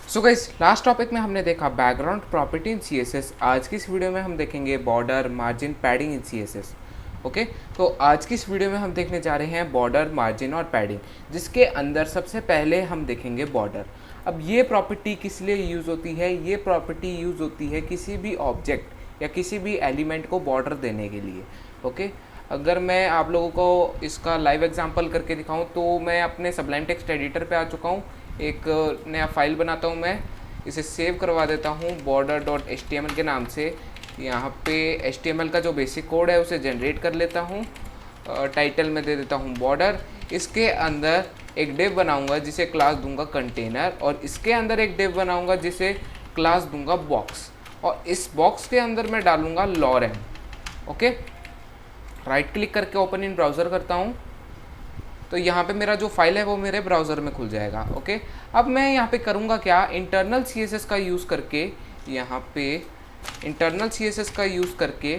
So guys, last topic में हमने देखा बैकग्राउंड प्रॉपर्टी इन सीएसएस। आज की इस वीडियो में हम देखेंगे बॉर्डर, मार्जिन, पैडिंग इन सीएसएस। ओके, तो आज की इस वीडियो में हम देखने जा रहे हैं बॉर्डर, मार्जिन और पैडिंग, जिसके अंदर सबसे पहले हम देखेंगे बॉर्डर। अब ये प्रॉपर्टी किस लिए यूज़ होती है? ये प्रॉपर्टी यूज़ होती है किसी भी ऑब्जेक्ट या किसी भी एलिमेंट को बॉर्डर देने के लिए। ओके, अगर मैं आप लोगों को इसका लाइव एग्जांपल करके दिखाऊं तो मैं अपने सबलाइम टेक्स्ट एडिटर पे आ चुका हूं। एक नया फाइल बनाता हूं, मैं इसे सेव करवा देता हूं border.html के नाम से। यहाँ पे HTML का जो बेसिक कोड है उसे जनरेट कर लेता हूँ। टाइटल में दे देता हूँ बॉर्डर। इसके अंदर एक डिव बनाऊंगा जिसे क्लास दूंगा कंटेनर, और इसके अंदर एक डिव बनाऊंगा जिसे क्लास दूंगा बॉक्स, और इस बॉक्स के अंदर मैं डालूंगा lorem। ओके, राइट क्लिक करके ओपन इन ब्राउज़र करता हूँ तो यहाँ पे मेरा जो फाइल है वो मेरे ब्राउज़र में खुल जाएगा। ओके, अब मैं यहाँ पे करूँगा क्या, इंटरनल सीएसएस का यूज़ करके, यहाँ पे इंटरनल सीएसएस का यूज़ करके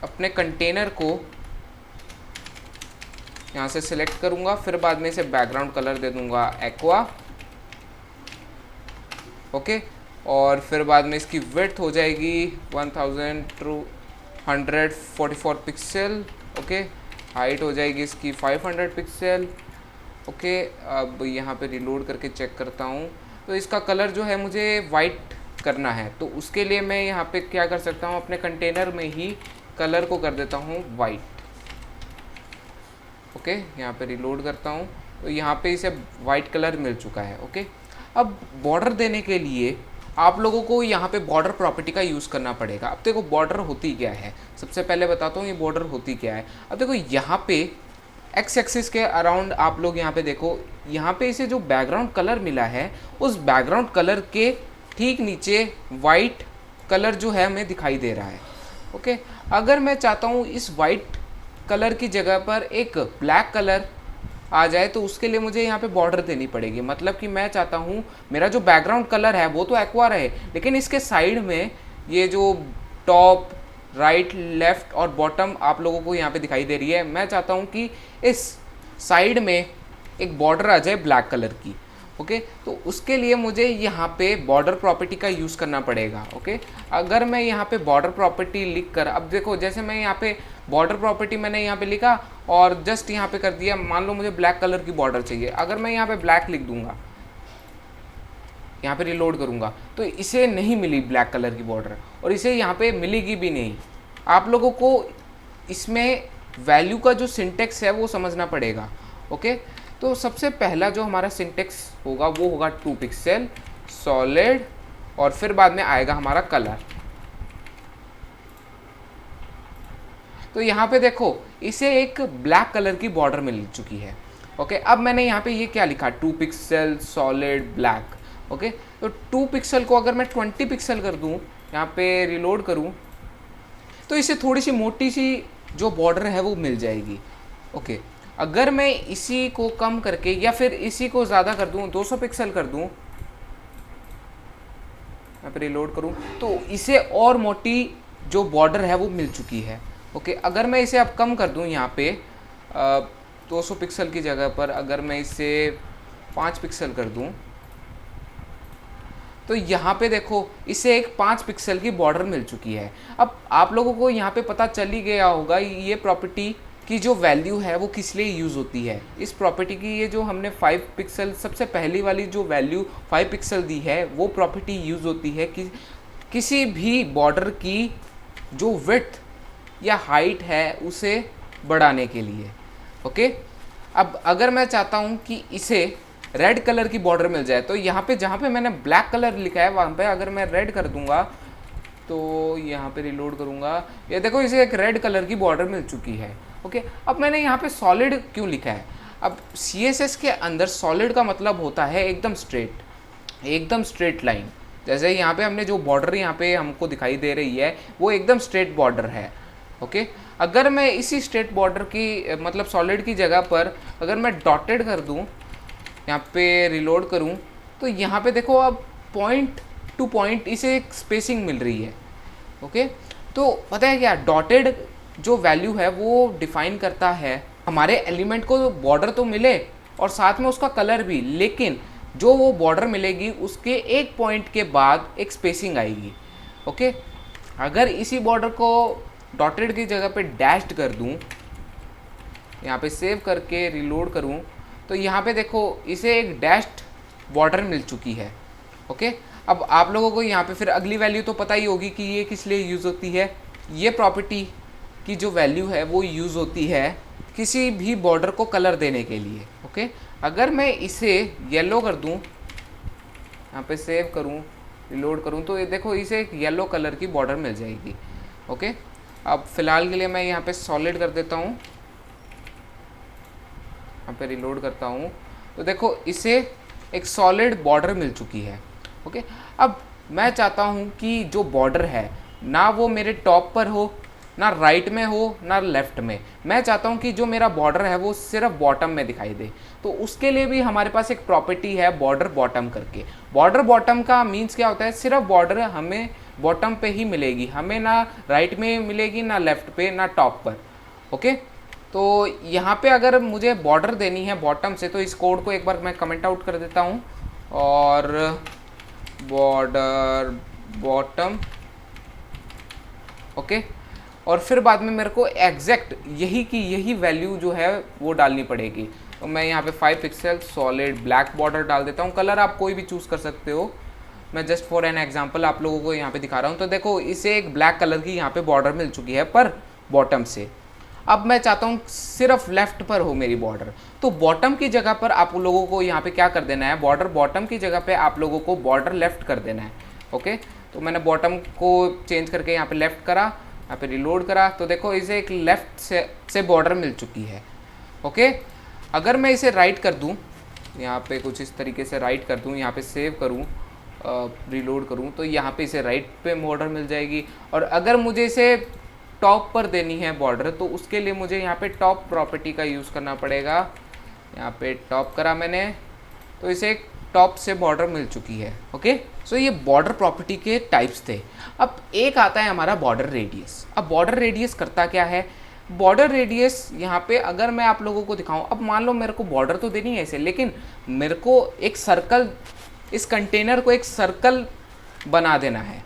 अपने कंटेनर को यहाँ से सिलेक्ट करूँगा। फिर बाद में इसे बैकग्राउंड कलर दे दूँगा एक्वा। ओके, और फिर बाद में इसकी विड्थ हो जाएगी 1244 पिक्सल। ओके, हाइट हो जाएगी इसकी 500 पिक्सल। ओके, अब यहाँ पे रिलोड करके चेक करता हूँ तो इसका कलर जो है मुझे वाइट करना है, तो उसके लिए मैं यहाँ पे क्या कर सकता हूँ, अपने कंटेनर में ही कलर को कर देता हूँ वाइट। ओके, यहाँ पे रिलोड करता हूँ तो यहाँ पे इसे वाइट कलर मिल चुका है। ओके, अब बॉर्डर देने के लिए आप लोगों को यहाँ पे बॉर्डर प्रॉपर्टी का यूज़ करना पड़ेगा। अब देखो बॉर्डर होती क्या है, सबसे पहले बताता हूँ ये बॉर्डर होती क्या है। अब देखो यहाँ पे एक्स एक्सिस के अराउंड आप लोग यहाँ पे देखो, यहाँ पे इसे जो बैकग्राउंड कलर मिला है उस बैकग्राउंड कलर के ठीक नीचे वाइट कलर जो है हमें दिखाई दे रहा है। ओके, अगर मैं चाहता हूँ इस वाइट कलर की जगह पर एक ब्लैक कलर आ जाए तो उसके लिए मुझे यहाँ पे बॉर्डर देनी पड़ेगी। मतलब कि मैं चाहता हूँ मेरा जो बैकग्राउंड कलर है वो तो एक्वा रहे, लेकिन इसके साइड में ये जो टॉप, राइट, लेफ़्ट और बॉटम आप लोगों को यहाँ पे दिखाई दे रही है, मैं चाहता हूँ कि इस साइड में एक बॉर्डर आ जाए ब्लैक कलर की। ओके, तो उसके लिए मुझे यहाँ पे बॉर्डर प्रॉपर्टी का यूज़ करना पड़ेगा। ओके, अगर मैं यहाँ पे बॉर्डर प्रॉपर्टी लिख कर, अब देखो जैसे मैं यहाँ पे बॉर्डर प्रॉपर्टी मैंने यहाँ पे लिखा और जस्ट यहाँ पे कर दिया, मान लो मुझे ब्लैक कलर की बॉर्डर चाहिए, अगर मैं यहाँ पे ब्लैक लिख दूंगा, यहाँ पे रिलोड करूँगा तो इसे नहीं मिली ब्लैक कलर की बॉर्डर, और इसे यहाँ पे मिलेगी भी नहीं। आप लोगों को इसमें वैल्यू का जो सिंटेक्स है वो समझना पड़ेगा। ओके, तो सबसे पहला जो हमारा सिंटेक्स होगा वो होगा 2 पिक्सल सॉलिड, और फिर बाद में आएगा हमारा कलर। तो यहाँ पे देखो इसे एक ब्लैक कलर की बॉर्डर मिल चुकी है। ओके, अब मैंने यहाँ पे ये क्या लिखा, 2 पिक्सल सॉलिड ब्लैक। ओके, तो 2 पिक्सल को अगर मैं 20 पिक्सल कर दूँ, यहाँ पे रिलोड करूँ तो इसे थोड़ी सी मोटी सी जो बॉर्डर है वो मिल जाएगी। ओके, अगर मैं इसी को कम करके या फिर इसी को ज़्यादा कर दूँ, 200 पिक्सल कर दूँ, यहाँ पे रिलोड करूँ तो इसे और मोटी जो बॉर्डर है वो मिल चुकी है। ओके, अगर मैं इसे अब कम कर दूँ, यहाँ पे 200 पिक्सल की जगह पर अगर मैं इसे 5 पिक्सल कर दूँ तो यहाँ पे देखो इसे एक 5 पिक्सल की बॉर्डर मिल चुकी है। अब आप लोगों को यहाँ पे पता चल ही गया होगा ये प्रॉपर्टी की जो वैल्यू है वो किस लिए यूज़ होती है। इस प्रॉपर्टी की ये जो हमने 5 पिक्सल, सबसे पहली वाली जो वैल्यू 5 पिक्सल दी है, वो प्रॉपर्टी यूज़ होती है कि किसी भी बॉर्डर की जो विड्थ या हाइट है उसे बढ़ाने के लिए। ओके, अब अगर मैं चाहता हूँ कि इसे रेड कलर की बॉर्डर मिल जाए तो यहाँ पे जहाँ पे मैंने ब्लैक कलर लिखा है वहाँ पे अगर मैं रेड कर दूंगा तो यहाँ पे रिलोड करूँगा, ये देखो इसे एक रेड कलर की बॉर्डर मिल चुकी है। ओके, अब मैंने यहाँ पे सॉलिड क्यों लिखा है? अब CSS के अंदर सॉलिड का मतलब होता है एकदम स्ट्रेट, एकदम स्ट्रेट लाइन। जैसे यहाँ पे हमने जो बॉर्डर यहाँ पे हमको दिखाई दे रही है वो एकदम स्ट्रेट बॉर्डर है। ओके, अगर मैं इसी स्ट्रेट बॉर्डर की मतलब सॉलिड की जगह पर अगर मैं डॉटेड कर दूँ, यहाँ पे रिलोड करूँ तो यहाँ पे देखो अब पॉइंट टू पॉइंट इसे एक स्पेसिंग मिल रही है। ओके, तो पता है क्या, डॉटेड जो वैल्यू है वो डिफाइन करता है हमारे एलिमेंट को बॉर्डर तो मिले और साथ में उसका कलर भी, लेकिन जो वो बॉर्डर मिलेगी उसके एक पॉइंट के बाद एक स्पेसिंग आएगी। ओके, अगर इसी बॉर्डर को डॉटेड की जगह पे डैश्ड कर दूं, यहाँ पे सेव करके रिलोड करूं, तो यहाँ पे देखो इसे एक डैश्ड बॉर्डर मिल चुकी है। ओके, अब आप लोगों को यहाँ पे फिर अगली वैल्यू तो पता ही होगी कि ये किस लिए यूज़ होती है। ये प्रॉपर्टी की जो वैल्यू है वो यूज़ होती है किसी भी बॉर्डर को कलर देने के लिए। ओके, अगर मैं इसे येलो कर दूं, यहाँ पे सेव करूं, रिलोड करूं, तो ये देखो इसे एक येलो कलर की बॉर्डर मिल जाएगी। ओके, अब फिलहाल के लिए मैं यहाँ पे सॉलिड कर देता हूँ, यहाँ पे रिलोड करता हूँ, तो देखो इसे एक सॉलिड बॉर्डर मिल चुकी है। ओके, अब मैं चाहता हूँ कि जो बॉर्डर है ना वो मेरे टॉप पर हो, ना राइट में हो, ना लेफ्ट में। मैं चाहता हूँ कि जो मेरा बॉर्डर है वो सिर्फ बॉटम में दिखाई दे। तो उसके लिए भी हमारे पास एक प्रॉपर्टी है बॉर्डर बॉटम करके। बॉर्डर बॉटम का मीन्स क्या होता है, सिर्फ बॉर्डर हमें बॉटम पे ही मिलेगी, हमें ना राइट में मिलेगी, ना लेफ्ट पे, ना टॉप पर। ओके, तो यहाँ पे अगर मुझे बॉर्डर देनी है बॉटम से, तो इस कोड को एक बार मैं कमेंट आउट कर देता हूँ, और बॉर्डर बॉटम। ओके, और फिर बाद में मेरे को एग्जैक्ट यही की यही वैल्यू जो है वो डालनी पड़ेगी। तो मैं यहाँ पे 5 पिक्सल सॉलिड ब्लैक बॉर्डर डाल देता हूँ। कलर आप कोई भी चूज़ कर सकते हो, मैं जस्ट फॉर एन एग्जांपल आप लोगों को यहाँ पे दिखा रहा हूँ। तो देखो इसे एक ब्लैक कलर की यहाँ पे बॉर्डर मिल चुकी है पर बॉटम से। अब मैं चाहता हूँ सिर्फ लेफ्ट पर हो मेरी बॉर्डर, तो बॉटम की जगह पर आप लोगों को यहाँ पे क्या कर देना है, बॉर्डर बॉटम की जगह पे आप लोगों को बॉर्डर लेफ्ट कर देना है। ओके, तो मैंने बॉटम को चेंज करके यहाँ पे लेफ्ट करा, यहाँ पे रिलोड करा, तो देखो इसे एक लेफ्ट से बॉर्डर मिल चुकी है। ओके, अगर मैं इसे राइट कर दूँ, यहाँ पे कुछ इस तरीके से राइट कर दूँ, यहाँ पे सेव करूँ, रिलोड करूँ, तो यहाँ पे इसे राइट पे बॉर्डर मिल जाएगी। और अगर मुझे इसे टॉप पर देनी है बॉर्डर, तो उसके लिए मुझे यहाँ पे टॉप प्रॉपर्टी का यूज़ करना पड़ेगा। यहाँ पे टॉप करा मैंने, तो इसे एक टॉप से बॉर्डर मिल चुकी है। ओके, सो ये बॉर्डर प्रॉपर्टी के टाइप्स थे। अब एक आता है हमारा बॉर्डर रेडियस। अब बॉर्डर रेडियस करता क्या है, बॉर्डर रेडियस यहाँ पे अगर मैं आप लोगों को दिखाऊं, अब मान लो मेरे को बॉर्डर तो देनी है इसे, लेकिन मेरे को एक सर्कल, इस कंटेनर को एक सर्कल बना देना है।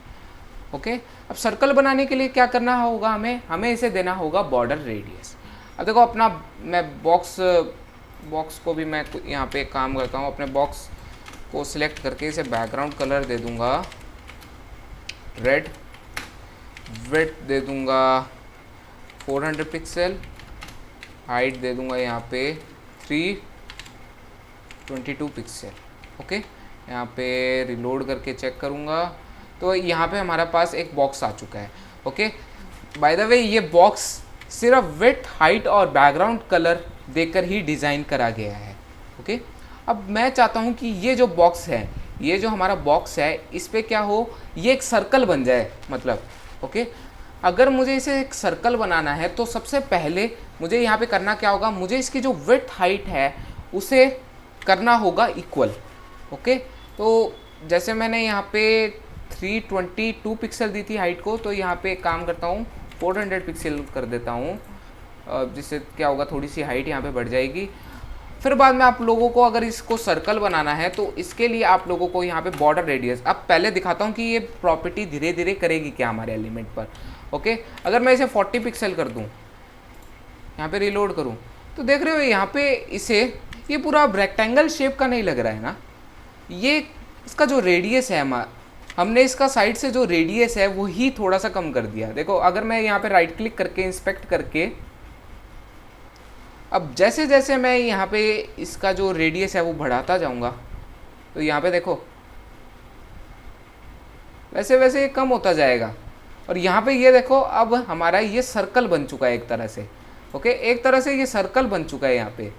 ओके, अब सर्कल बनाने के लिए क्या करना होगा, हमें इसे देना होगा बॉर्डर रेडियस। अब देखो अपना मैं बॉक्स को भी मैं यहाँ पे काम करता हूँ, अपने बॉक्स को सिलेक्ट करके इसे बैकग्राउंड कलर दे दूँगा रेड, विड्थ दे दूँगा 400 पिक्सल, हाइट दे दूँगा यहाँ पे 322 पिक्सल। ओके, यहाँ पे रिलोड करके चेक करूँगा, तो यहाँ पे हमारे पास एक बॉक्स आ चुका है। ओके, बाय द वे ये बॉक्स सिर्फ विड्थ, हाइट और बैकग्राउंड कलर देकर ही डिज़ाइन करा गया है। ओके, अब मैं चाहता हूँ कि ये जो बॉक्स है, ये जो हमारा बॉक्स है, इस पे क्या हो, ये एक सर्कल बन जाए मतलब। ओके, अगर मुझे इसे एक सर्कल बनाना है तो सबसे पहले मुझे यहाँ पे करना क्या होगा, मुझे इसकी जो विड्थ हाइट है उसे करना होगा इक्वल। ओके, तो जैसे मैंने यहाँ पे 322 पिक्सल दी थी हाइट को, तो यहाँ पे काम करता हूँ 400 पिक्सल कर देता हूँ, जिससे क्या होगा, थोड़ी सी हाइट यहाँ पे बढ़ जाएगी। फिर बाद में आप लोगों को अगर इसको सर्कल बनाना है तो इसके लिए आप लोगों को यहाँ पे बॉर्डर रेडियस, अब पहले दिखाता हूँ कि ये प्रॉपर्टी धीरे धीरे करेगी क्या हमारे एलिमेंट पर। ओके, अगर मैं इसे 40 पिक्सल कर दूँ, यहाँ पे रिलोड करूँ, तो देख रहे हो यहाँ पे इसे ये पूरा रेक्टेंगल शेप का नहीं लग रहा है ना, ये इसका जो रेडियस है हमने इसका साइड से जो रेडियस है वो ही थोड़ा सा कम कर दिया। देखो अगर मैं यहाँ पे राइट क्लिक करके इंस्पेक्ट करके, अब जैसे जैसे मैं यहाँ पे इसका जो रेडियस है वो बढ़ाता जाऊँगा, तो यहाँ पे देखो वैसे वैसे ये कम होता जाएगा। और यहाँ पे ये देखो अब हमारा ये सर्कल बन चुका है एक तरह से। ओके, एक तरह से ये सर्कल बन चुका है यहाँ पे।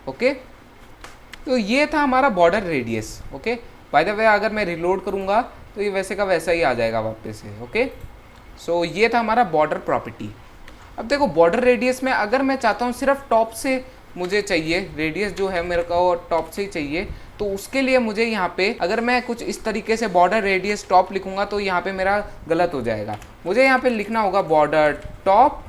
ओके, तो ये था हमारा border radius. Okay, by the way अगर मैं रिलोड करूँगा तो ये वैसे का वैसा ही आ जाएगा वापस से। ओके, सो ये था हमारा बॉर्डर प्रॉपर्टी। अब देखो बॉर्डर रेडियस में अगर मैं चाहता हूँ सिर्फ टॉप से मुझे चाहिए, रेडियस जो है मेरे को टॉप से ही चाहिए, तो उसके लिए मुझे यहाँ पे अगर मैं कुछ इस तरीके से बॉर्डर रेडियस टॉप लिखूँगा तो यहाँ पे मेरा गलत हो जाएगा। मुझे यहाँ पे लिखना होगा बॉर्डर टॉप,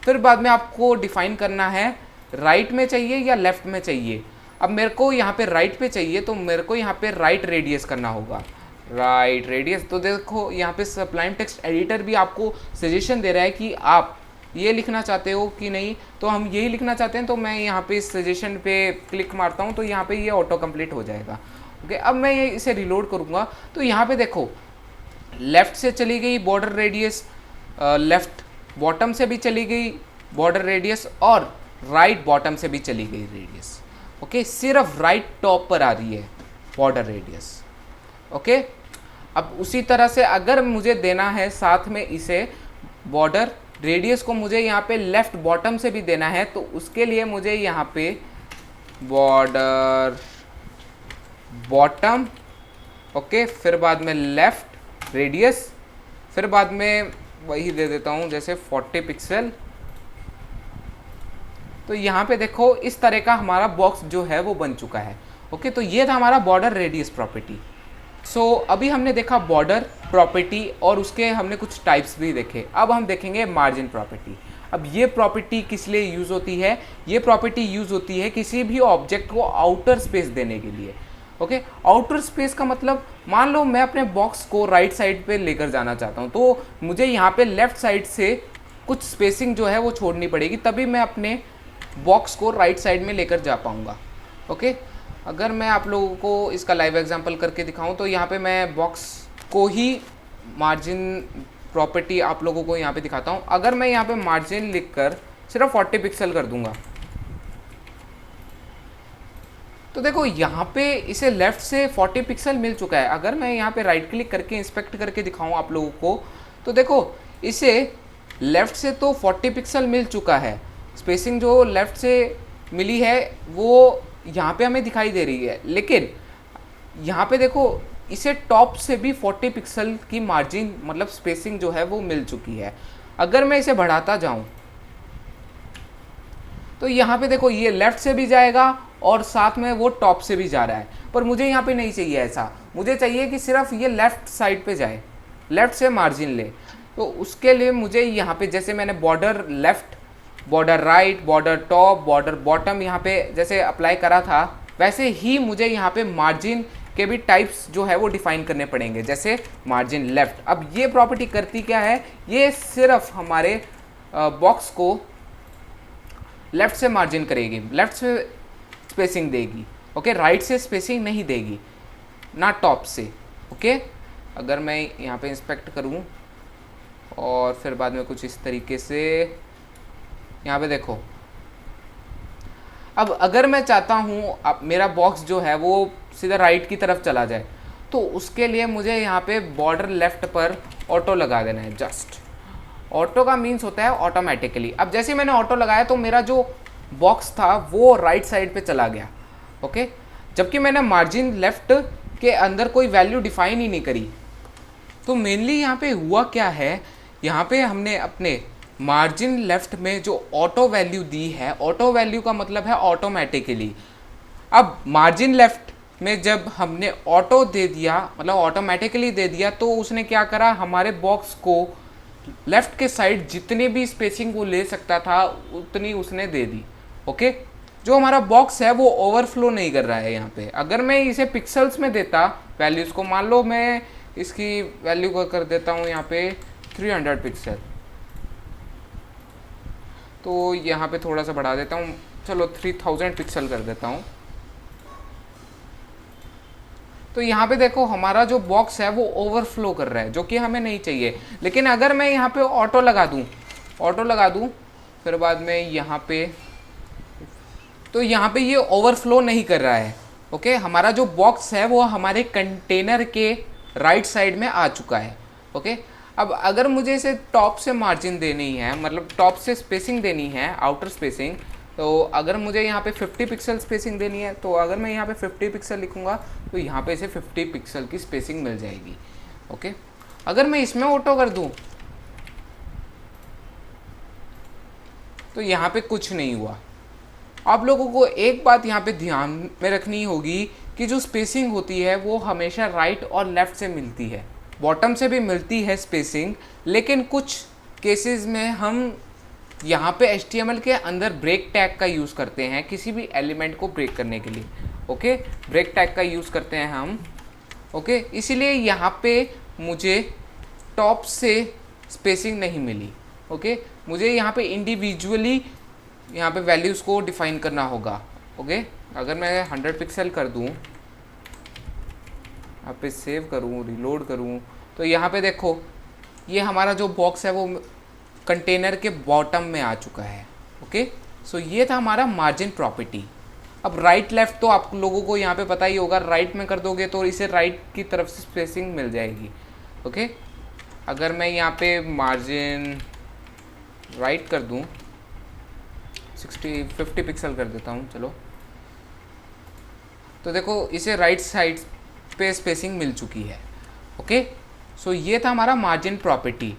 फिर बाद में आपको डिफाइन करना है राइट में चाहिए या लेफ्ट में चाहिए। अब मेरे को यहाँ पे राइट पे चाहिए, तो मेरे को यहाँ पे राइट रेडियस करना होगा, राइट रेडियस। तो देखो यहाँ पे सप्लाइम टेक्स्ट एडिटर भी आपको सजेशन दे रहा है कि आप ये लिखना चाहते हो कि नहीं, तो हम यही लिखना चाहते हैं, तो मैं यहाँ पे इस सजेशन पे क्लिक मारता हूँ, तो यहाँ पे ये ऑटो कंप्लीट हो जाएगा। ओके, अब मैं ये इसे रिलोड करूँगा, तो यहाँ पे देखो लेफ़्ट से चली गई बॉर्डर रेडियस, लेफ़्ट बॉटम से भी चली गई बॉर्डर रेडियस, और राइट बॉटम से भी चली गई रेडियस। ओके, सिर्फ राइट टॉप पर आ रही है बॉर्डर रेडियस। ओके, अब उसी तरह से अगर मुझे देना है साथ में इसे बॉर्डर रेडियस को मुझे यहाँ पे लेफ़्ट बॉटम से भी देना है, तो उसके लिए मुझे यहाँ पे बॉर्डर बॉटम, ओके, फिर बाद में लेफ़्ट रेडियस, फिर बाद में वही दे देता हूँ जैसे 40 पिक्सल। तो यहाँ पे देखो इस तरह का हमारा बॉक्स जो है वो बन चुका है। ओके, तो ये था हमारा बॉर्डर रेडियस प्रॉपर्टी। सो अभी हमने देखा बॉर्डर प्रॉपर्टी और उसके हमने कुछ टाइप्स भी देखे। अब हम देखेंगे मार्जिन प्रॉपर्टी। अब ये प्रॉपर्टी किस लिए यूज़ होती है? ये प्रॉपर्टी यूज़ होती है किसी भी ऑब्जेक्ट को आउटर स्पेस देने के लिए। ओके, आउटर स्पेस का मतलब मान लो मैं अपने बॉक्स को राइट साइड पे लेकर जाना चाहता हूँ, तो मुझे यहाँ पे लेफ़्ट साइड से कुछ स्पेसिंग जो है वो छोड़नी पड़ेगी, तभी मैं अपने बॉक्स को राइट साइड में लेकर जा पाऊँगा। ओके, अगर मैं आप लोगों को इसका लाइव एग्जांपल करके दिखाऊं, तो यहाँ पे मैं बॉक्स को ही मार्जिन प्रॉपर्टी आप लोगों को यहाँ पे दिखाता हूँ। अगर मैं यहाँ पे मार्जिन लिखकर सिर्फ 40 पिक्सल कर दूंगा, तो देखो यहाँ पे इसे लेफ़्ट से 40 पिक्सल मिल चुका है। अगर मैं यहाँ पे राइट क्लिक करके इंस्पेक्ट करके दिखाऊँ आप लोगों को, तो देखो इसे लेफ़्ट से तो 40 पिक्सल मिल चुका है। स्पेसिंग जो लेफ़्ट से मिली है वो यहाँ पे हमें दिखाई दे रही है, लेकिन यहाँ पे देखो इसे टॉप से भी 40 पिक्सल की मार्जिन मतलब स्पेसिंग जो है वो मिल चुकी है। अगर मैं इसे बढ़ाता जाऊँ, तो यहाँ पे देखो ये लेफ़्ट से भी जाएगा और साथ में वो टॉप से भी जा रहा है, पर मुझे यहाँ पे नहीं चाहिए ऐसा। मुझे चाहिए कि सिर्फ ये लेफ़्ट साइड पे जाए, लेफ़्ट से मार्जिन ले। तो उसके लिए मुझे यहाँ पे जैसे मैंने border left, border right, border top, border bottom यहाँ पे जैसे अप्लाई करा था, वैसे ही मुझे यहाँ पे मार्जिन के भी टाइप्स जो है वो डिफाइन करने पड़ेंगे, जैसे मार्जिन लेफ़्ट। अब ये प्रॉपर्टी करती क्या है? ये सिर्फ हमारे बॉक्स को लेफ़्ट से मार्जिन करेगी, लेफ़्ट से स्पेसिंग देगी। ओके, राइट से स्पेसिंग नहीं देगी, ना टॉप से। ओके, अगर मैं यहाँ पे इंस्पेक्ट करूँ और फिर बाद में कुछ इस तरीके से यहाँ पे देखो, अब अगर मैं चाहता हूँ अब मेरा बॉक्स जो है वो सीधा राइट की तरफ चला जाए, तो उसके लिए मुझे यहाँ पे बॉर्डर लेफ़्ट पर ऑटो लगा देना है। जस्ट ऑटो का मीन्स होता है ऑटोमेटिकली। अब जैसे मैंने ऑटो लगाया तो मेरा जो बॉक्स था वो राइट साइड पे चला गया। ओके, जबकि मैंने मार्जिन लेफ़्ट के अंदर कोई वैल्यू डिफाइन ही नहीं करी। तो मेनली यहाँ पे हुआ क्या है, यहाँ पे हमने अपने मार्जिन लेफ़्ट में जो ऑटो वैल्यू दी है, ऑटो वैल्यू का मतलब है ऑटोमेटिकली। अब मार्जिन लेफ़्ट में जब हमने ऑटो दे दिया, मतलब ऑटोमेटिकली दे दिया, तो उसने क्या करा, हमारे बॉक्स को लेफ़्ट के साइड जितनी भी स्पेसिंग वो ले सकता था उतनी उसने दे दी। ओके, जो हमारा बॉक्स है वो ओवरफ्लो नहीं कर रहा है यहाँ पे। अगर मैं इसे पिक्सल्स में देता वैल्यूज़ को, मान लो मैं इसकी वैल्यू को कर देता हूँ यहाँ पे 300 पिक्सल, तो यहाँ पे थोड़ा सा बढ़ा देता हूँ, चलो 3000 पिक्सल कर देता हूँ। तो यहाँ पे देखो हमारा जो बॉक्स है वो ओवरफ्लो कर रहा है, जो कि हमें नहीं चाहिए। लेकिन अगर मैं यहाँ पे ऑटो लगा दूँ, फिर बाद में यहाँ पे, तो यहाँ पे ये ओवरफ्लो नहीं कर रहा है। ओके, हमारा जो बॉक्स है वो हमारे कंटेनर के राइट साइड में आ चुका है। ओके, अब अगर मुझे इसे टॉप से मार्जिन देनी है, मतलब टॉप से स्पेसिंग देनी है, आउटर स्पेसिंग, तो अगर मुझे यहाँ पे 50 पिक्सल स्पेसिंग देनी है, तो अगर मैं यहाँ पे 50 पिक्सल लिखूँगा तो यहाँ पे इसे 50 पिक्सल की स्पेसिंग मिल जाएगी। ओके, अगर मैं इसमें ऑटो कर दूँ तो यहाँ पे कुछ नहीं हुआ। आप लोगों को एक बात यहाँ पे ध्यान में रखनी होगी कि जो स्पेसिंग होती है वो हमेशा राइट और लेफ़्ट से मिलती है, बॉटम से भी मिलती है स्पेसिंग, लेकिन कुछ केसेस में हम यहाँ पे HTML के अंदर ब्रेक टैग का यूज़ करते हैं किसी भी एलिमेंट को ब्रेक करने के लिए। ओके, ब्रेक टैग का यूज़ करते हैं हम। ओके, इसीलिए यहाँ पे मुझे टॉप से स्पेसिंग नहीं मिली। ओके, मुझे यहाँ पे इंडिविजुअली यहाँ पे वैल्यूज़ को डिफाइन करना होगा। ओके, अगर मैं 100 पिक्सल कर दूँ, यहाँ पे सेव करूँ, रिलोड करूँ, तो यहाँ पे देखो ये हमारा जो बॉक्स है वो कंटेनर के बॉटम में आ चुका है। ओके, सो ये था हमारा मार्जिन प्रॉपर्टी। अब राइट लेफ़्ट तो आप लोगों को यहाँ पे पता ही होगा, राइट में कर दोगे तो इसे राइट की तरफ से स्पेसिंग मिल जाएगी। ओके, अगर मैं यहाँ पे मार्जिन राइट कर दूँ, 50 पिक्सल कर देता हूँ, चलो, तो देखो इसे राइट साइड पे स्पेसिंग मिल चुकी है। ओके, सो ये था हमारा मार्जिन प्रॉपर्टी।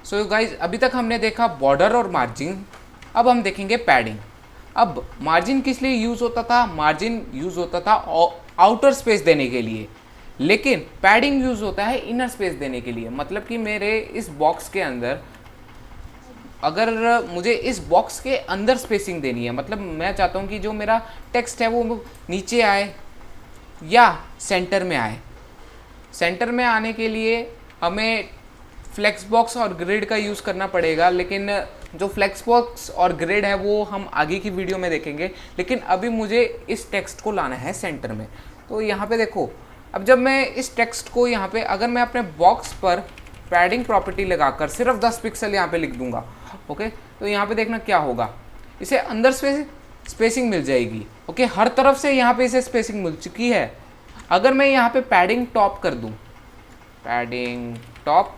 सो गाइज, अभी तक हमने देखा बॉर्डर और मार्जिन, अब हम देखेंगे पैडिंग। अब मार्जिन किस लिए यूज़ होता था? मार्जिन यूज़ होता था आउटर स्पेस देने के लिए, लेकिन पैडिंग यूज़ होता है इनर स्पेस देने के लिए। मतलब कि मेरे इस बॉक्स के अंदर, अगर मुझे इस बॉक्स के अंदर स्पेसिंग देनी है, मतलब मैं चाहता हूँ कि जो मेरा टेक्स्ट है वो नीचे आए या सेंटर में आए। सेंटर में आने के लिए हमें फ्लेक्स बॉक्स और ग्रिड का यूज़ करना पड़ेगा, लेकिन जो फ्लेक्स बॉक्स और ग्रिड है वो हम आगे की वीडियो में देखेंगे। लेकिन अभी मुझे इस टेक्स्ट को लाना है सेंटर में। तो यहाँ पे देखो, अब जब मैं इस टेक्स्ट को यहाँ पे, अगर मैं अपने बॉक्स पर पैडिंग प्रॉपर्टी लगाकर सिर्फ 10 पिक्सल यहाँ पे लिख दूंगा, ओके, तो यहाँ पे देखना क्या होगा, इसे अंदर स्पेसिंग मिल जाएगी। ओके, हर तरफ से यहाँ पे इसे स्पेसिंग मिल चुकी है। अगर मैं यहाँ पे पैडिंग टॉप कर दूँ, पैडिंग टॉप,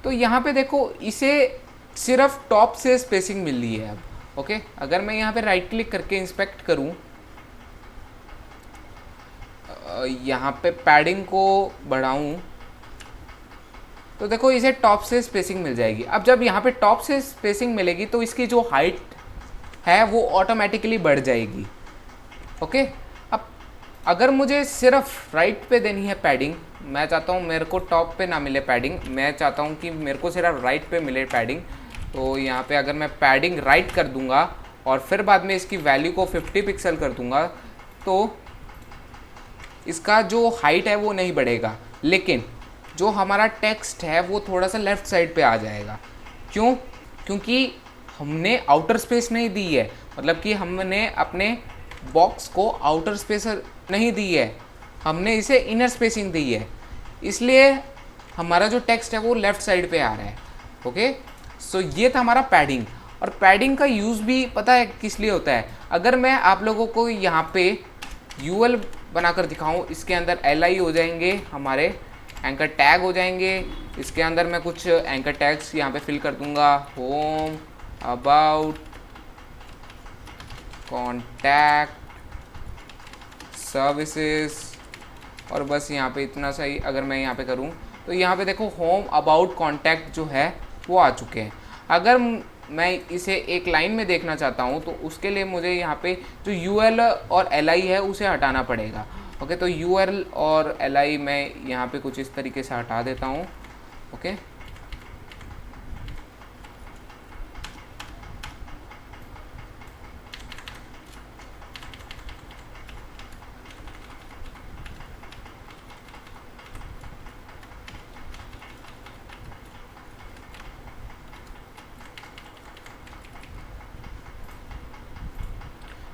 तो यहाँ पे देखो इसे सिर्फ टॉप से स्पेसिंग मिल रही है अब। ओके, अगर मैं यहाँ पे राइट क्लिक करके इंस्पेक्ट करूँ, यहाँ पे पैडिंग को बढ़ाऊँ, तो देखो इसे टॉप से स्पेसिंग मिल जाएगी। अब जब यहाँ पे टॉप से स्पेसिंग मिलेगी तो इसकी जो हाइट है वो ऑटोमेटिकली बढ़ जाएगी। ओके, अब अगर मुझे सिर्फ राइट पे देनी है पैडिंग, मैं चाहता हूँ मेरे को टॉप पे ना मिले पैडिंग, मैं चाहता हूँ कि मेरे को सिर्फ राइट पे मिले पैडिंग, तो यहाँ पे अगर मैं पैडिंग राइट कर दूँगा और फिर बाद में इसकी वैल्यू को 50 पिक्सल कर दूँगा, तो इसका जो हाइट है वो नहीं बढ़ेगा, लेकिन जो हमारा टेक्स्ट है वो थोड़ा सा लेफ़्ट साइड पे आ जाएगा। क्यों? क्योंकि हमने आउटर स्पेस नहीं दी है, मतलब कि हमने अपने बॉक्स को आउटर स्पेस नहीं दी है, हमने इसे इनर स्पेसिंग दी है, इसलिए हमारा जो टेक्स्ट है वो लेफ़्ट साइड पे आ रहा है। ओके, सो ये था हमारा पैडिंग। और पैडिंग का यूज़ भी पता है किस लिए होता है? अगर मैं आप लोगों को यहाँ पे यूएल बनाकर दिखाऊँ, इसके अंदर LI हो जाएंगे, हमारे एंकर टैग हो जाएंगे, इसके अंदर मैं कुछ एंकर टैग्स यहाँ पे फिल कर दूंगा, होम, अबाउट, कॉन्टैक्ट, सर्विसेज, और बस यहाँ पे इतना सा ही अगर मैं यहाँ पे करूँ तो यहाँ पे देखो होम, अबाउट, कॉन्टैक्ट जो है वो आ चुके हैं। अगर मैं इसे एक लाइन में देखना चाहता हूँ तो उसके लिए मुझे यहाँ पे जो UL और LI है उसे हटाना पड़ेगा। ओके, तो UL और LI मैं यहाँ पे कुछ इस तरीके से हटा देता हूँ। ओके,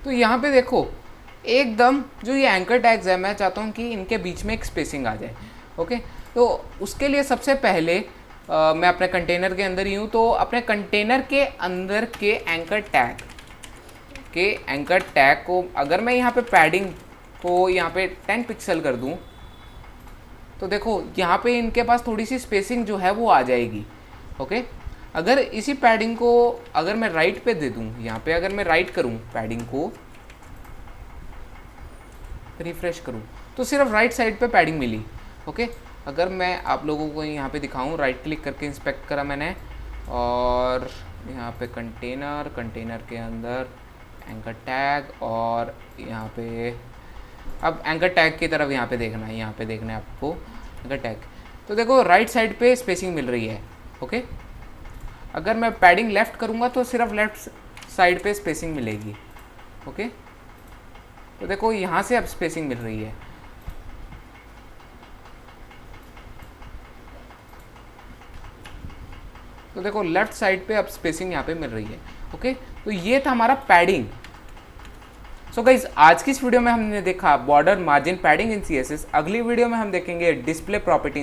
तो यहाँ पे देखो एकदम जो ये एंकर टैग्स है, मैं चाहता हूँ कि इनके बीच में एक स्पेसिंग आ जाए। ओके, तो उसके लिए सबसे पहले मैं अपने कंटेनर के अंदर ही हूँ, तो अपने कंटेनर के अंदर के एंकर टैग को अगर मैं यहाँ पे पैडिंग को यहाँ पे 10 पिक्सल कर दूँ, तो देखो यहाँ पे इनके पास थोड़ी सी स्पेसिंग जो है वो आ जाएगी। ओके, अगर इसी पैडिंग को अगर मैं राइट पे दे दूँ, यहाँ पे अगर मैं राइट करूँ, पैडिंग को रिफ्रेश करूँ, तो सिर्फ राइट साइड पे पैडिंग मिली। ओके, अगर मैं आप लोगों को यहाँ पे दिखाऊँ, राइट क्लिक करके इंस्पेक्ट करा मैंने, और यहाँ पे कंटेनर के अंदर एंकर टैग, और यहाँ पे अब एंकर टैग की तरफ यहाँ पे देखना है, यहाँ पे देखना है आपको एंकर टैग, तो देखो राइट साइड पे स्पेसिंग मिल रही है। ओके, अगर मैं पैडिंग लेफ़्ट करूँगा तो सिर्फ लेफ़्ट साइड पे स्पेसिंग मिलेगी। ओके, तो देखो यहाँ से अब स्पेसिंग मिल रही है। तो देखो लेफ़्ट साइड पे अब स्पेसिंग यहाँ पे मिल रही है। ओके, तो ये था हमारा पैडिंग। सो गाइज, आज की इस वीडियो में हमने देखा बॉर्डर, मार्जिन, पैडिंग इन CSS। अगली वीडियो में हम देखेंगे डिस्प्ले प्रॉपर्टी।